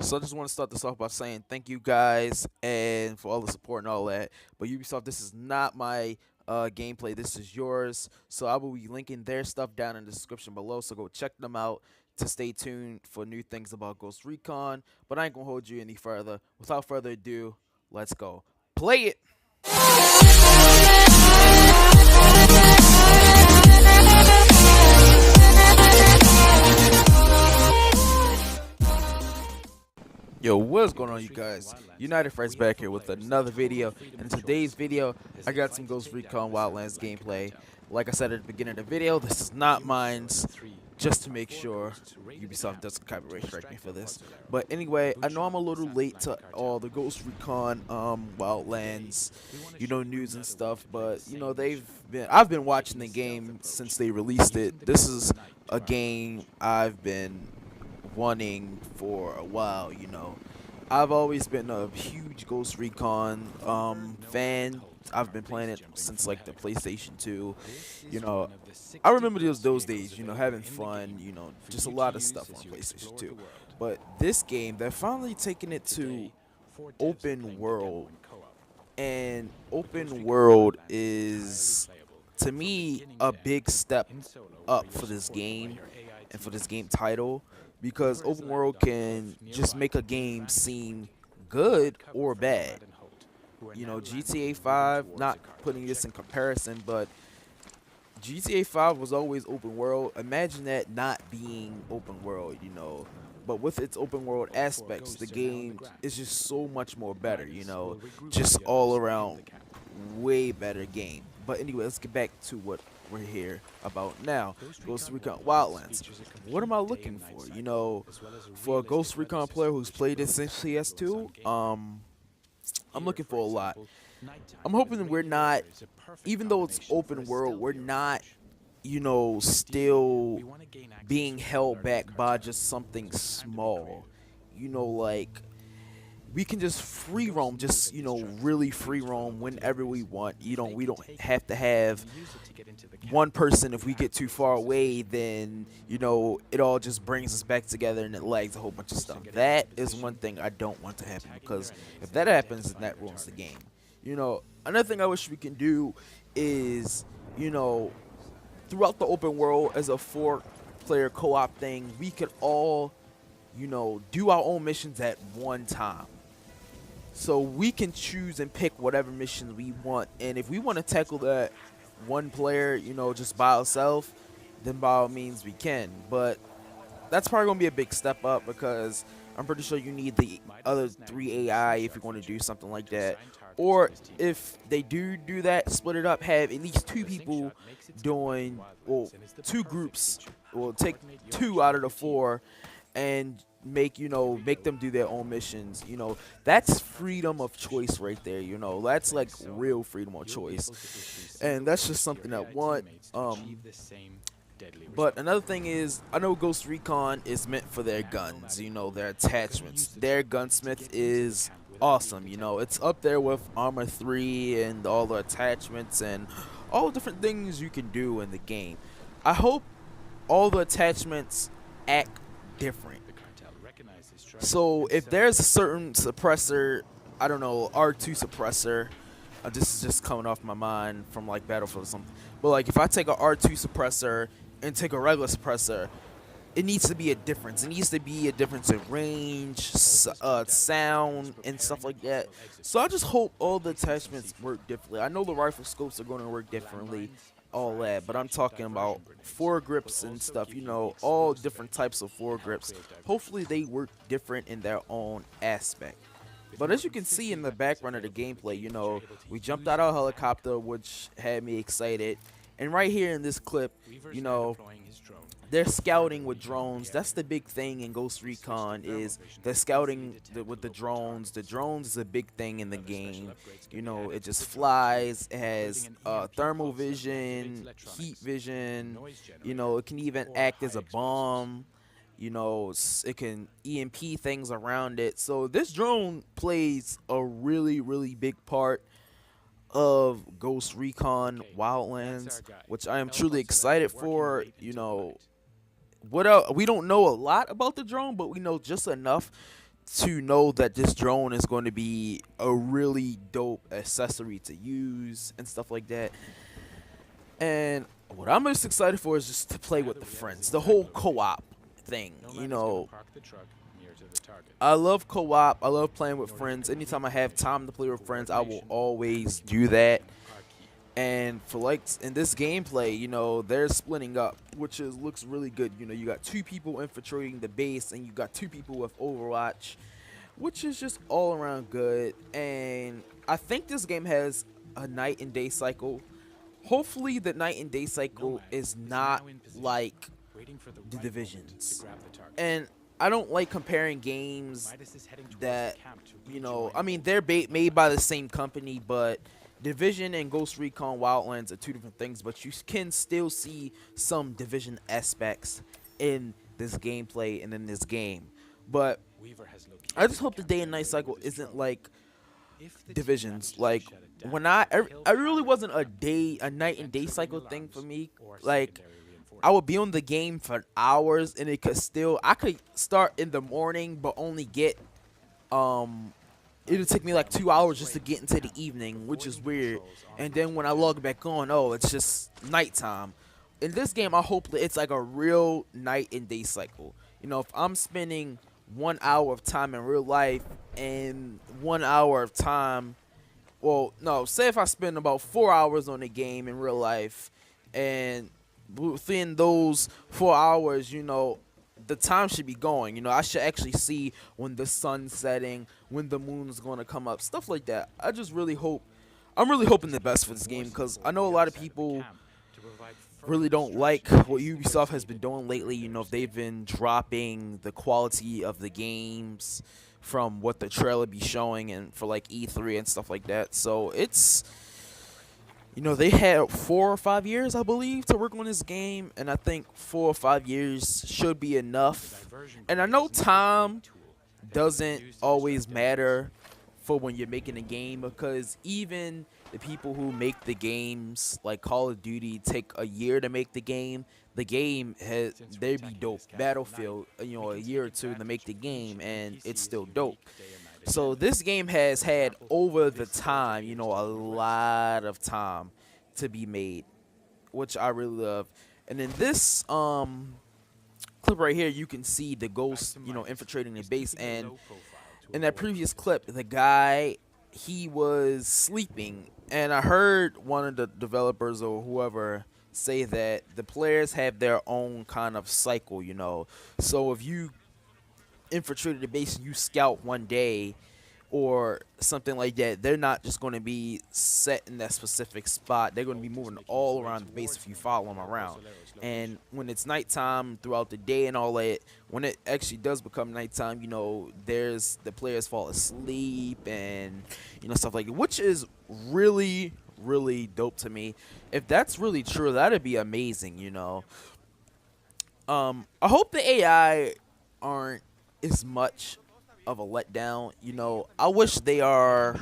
So I just want to start this off by saying thank you guys and for all the support and all that. But Ubisoft, this is not my gameplay. This is yours. So I will be linking their stuff down in the description below. So go check them out to stay tuned for new things about Ghost Recon. But I ain't gonna hold you any further. Without further ado, let's go. Play it. Yo, what's going on, you guys? United Friends back here with another video. In today's video, I got some Ghost Recon Wildlands gameplay. Like I said at the beginning of the video, this is not mine's, just to make sure Ubisoft doesn't copyright strike me for this. But anyway, I know I'm a little late to all the Ghost Recon Wildlands, news and stuff, but I've been watching the game since they released it. This is a game I've been wanting for a while. I've always been a huge Ghost Recon fan. I've been playing it since like the PlayStation 2. You know, I remember those days, having fun, just a lot of stuff on PlayStation 2. But this game, they're finally taking it to open world. And open world is, to me, a big step up for this game and for this game title, because open world can just make a game seem good or bad. GTA 5, not putting this in comparison, but GTA 5 was always open world. Imagine that not being open world. But with its open world aspects, the game is just so much more better. Just all around way better game. But anyway, let's get back to what we're here about now. Ghost Recon Wildlands. What am I looking for? For a Ghost Recon player who's played this since CS2, I'm looking for a lot. I'm hoping that we're not, even though it's open world, we're not, still being held back by just something small. Like, we can just free roam, just really free roam whenever we want. We don't have to have one person. If we get too far away, then it all just brings us back together and it lags a whole bunch of stuff. That is one thing I don't want to happen, because if that happens, then that ruins the game. Another thing I wish we can do is, throughout the open world, as a 4-player co-op thing, we could all do our own missions at one time. So we can choose and pick whatever missions we want. And if we want to tackle that one player, just by ourselves, then by all means we can. But that's probably going to be a big step up, because I'm pretty sure you need the other 3 AI if you're going to do something like that. Or if they do that, split it up, have at least 2 people doing, well, 2 groups. Well, take 2 out of the 4 and make them do their own missions. That's freedom of choice right there. That's like real freedom of choice, and that's just something I want. But another thing is, I know Ghost Recon is meant for their guns, their attachments. Their gunsmith is awesome. It's up there with Armor 3 and all the attachments and all the different things you can do in the game. I hope all the attachments act different. So if there's a certain suppressor, I don't know, R2 suppressor, this is just coming off my mind from like Battlefield or something. But like, if I take a R2 suppressor and take a regular suppressor, it needs to be a difference. It needs to be a difference in range, sound, and stuff like that. So I just hope all the attachments work differently. I know the rifle scopes are going to work differently, all that, but I'm talking about foregrips and stuff, all different types of foregrips. Hopefully they work different in their own aspect. But as you can see in the background of the gameplay, we jumped out of a helicopter, which had me excited. And right here in this clip, they're scouting with drones. That's the big thing in Ghost Recon, is they're scouting with the drones. The drones is a big thing in the game. It just flies. It has thermal vision, heat vision. It can even act as a bomb. It can EMP things around it. So this drone plays a really, really big part of Ghost Recon Wildlands, which I am truly excited for. What else? We don't know a lot about the drone, but we know just enough to know that this drone is going to be a really dope accessory to use and stuff like that. And what I'm most excited for is just to play with the friends, the whole co-op thing. You know, I love co-op. I love playing with friends. Anytime I have time to play with friends, I will always do that. And for like in this gameplay, you know, they're splitting up, which looks really good. You know, you got 2 people infiltrating the base, and you got 2 people with Overwatch, which is just all around good. And I think this game has a night and day cycle. Hopefully, the night and day cycle is not like the Divisions. And I don't like comparing games that, you know, I mean, they're made by the same company, but Division and Ghost Recon Wildlands are 2 different things, but you can still see some Division aspects in this gameplay and in this game. But I just hope the day and night cycle isn't like Divisions. Like when I really wasn't a night and day cycle thing for me. Like I would be on the game for hours, and I could start in the morning but only get it'll take me like 2 hours just to get into the evening, which is weird. And then when I log back on, oh, it's just nighttime. In this game, I hope that it's like a real night and day cycle. You know, if I'm spending 1 hour of time in real life and 1 hour of time, well, no, say if I spend about 4 hours on the game in real life, and within those 4 hours, you know, the time should be going. You know, I should actually see when the sun's setting, when the moon's going to come up, stuff like that. I'm really hoping the best for this game, because I know a lot of people really don't like what Ubisoft has been doing lately. You know, they've been dropping the quality of the games from what the trailer be showing, and for like E3 and stuff like that. So it's, you know, they had 4 or 5 years, I believe, to work on this game, and I think 4 or 5 years should be enough. And I know time doesn't always matter for when you're making a game, because even the people who make the games, like Call of Duty, take a year to make the game. The game they be dope. Battlefield, you know, a year or 2 to make the game, and it's still dope. So this game has had over the time, you know, a lot of time to be made, which I really love. And in this clip right here, you can see the ghost, you know, infiltrating the base. And in that previous clip, the guy, he was sleeping, and I heard one of the developers or whoever say that the players have their own kind of cycle, you know. So if you infiltrated the base and you scout one day or something like that, they're not just going to be set in that specific spot. They're going to be moving all around the base if you follow them around. And when it's nighttime throughout the day and all that, when it actually does become nighttime, you know, there's the players fall asleep and, you know, stuff like that, which is really, really dope to me. If that's really true, that'd be amazing, you know. I hope the AI aren't as much of a letdown. You know, I wish they are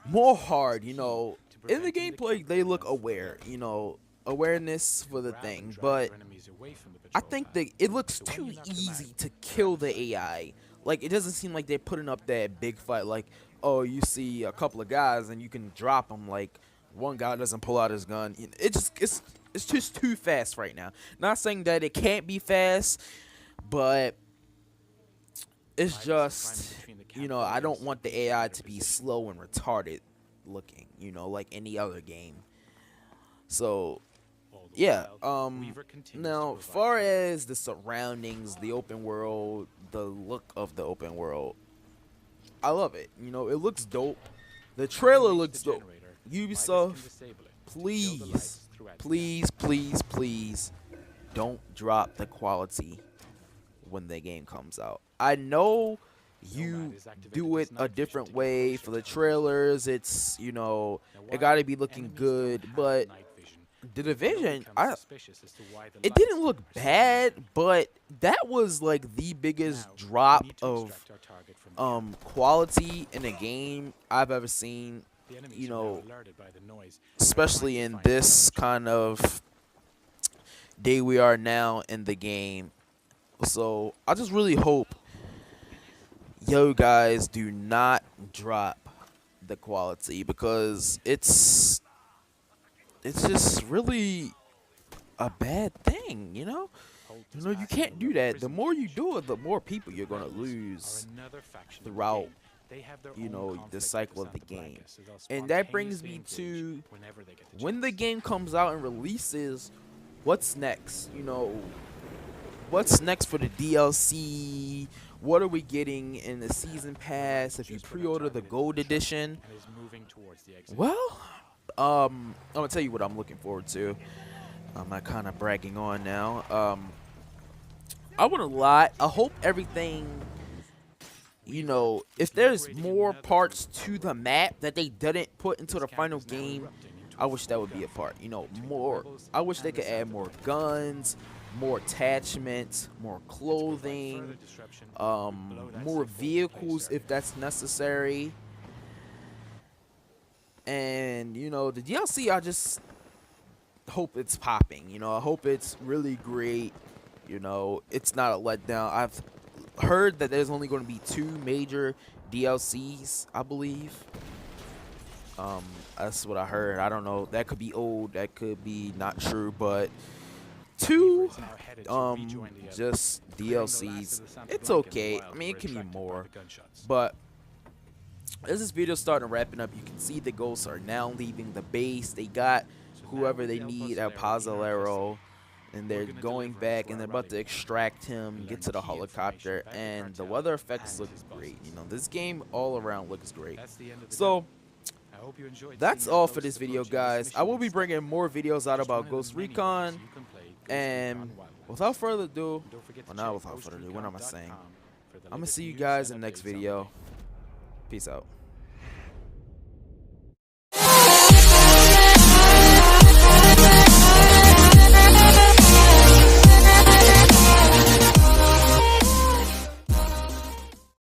more hard. You know, in the gameplay they look aware, you know, awareness for the thing, but I think that it looks too easy to kill the AI. Like, it doesn't seem like they're putting up that big fight. Like, oh, you see a couple of guys and you can drop them. Like, one guy doesn't pull out his gun. It's just too fast right now. Not saying that it can't be fast, but it's just, you know, I don't want the AI to be slow and retarded looking, you know, like any other game. So, yeah, now, as far as the surroundings, the open world, the look of the open world, I love it. You know, it looks dope. The trailer looks dope. Ubisoft, please, please, please, please don't drop the quality when the game comes out. I know you do it a different way for the trailers. It's, you know, it got to be looking good, but the Division, it didn't look bad, but that was like the biggest drop of quality in a game I've ever seen, you know, especially in this kind of day we are now in the game. So I just really hope yo guys, do not drop the quality because it's just really a bad thing, you know? You can't do that. The more you do it, the more people you're going to lose throughout, the cycle of the game. And that brings me to when the game comes out and releases, what's next? What's next for the DLC? What are we getting in the season pass if you pre-order the gold edition? Well, I'm gonna tell you what I'm looking forward to. I'm not kind of bragging on now. I want a lot. I hope everything, if there's more parts to the map that they didn't put into the final game, I wish that would be a part. More. I wish they could add more guns, more attachments, more clothing, more vehicles if that's necessary. And, the DLC, I just hope it's popping. I hope it's really great. It's not a letdown. I've heard that there's only going to be 2 major DLCs, I believe. That's what I heard. I don't know. That could be old. That could be not true. But 2, just DLCs. It's okay. I mean, it can be more. But as this video starting wrapping up, you can see the ghosts are now leaving the base. They got whoever they need at Pozzolero, and they're going back, and they're about to extract him, get to the helicopter, and the weather effects look great. This game all around looks great. So that's all for this video, guys. I will be bringing more videos out about Ghost Recon, and without further ado, well, not without further ado, what am I saying? I'm gonna see you guys in the next video. Peace out.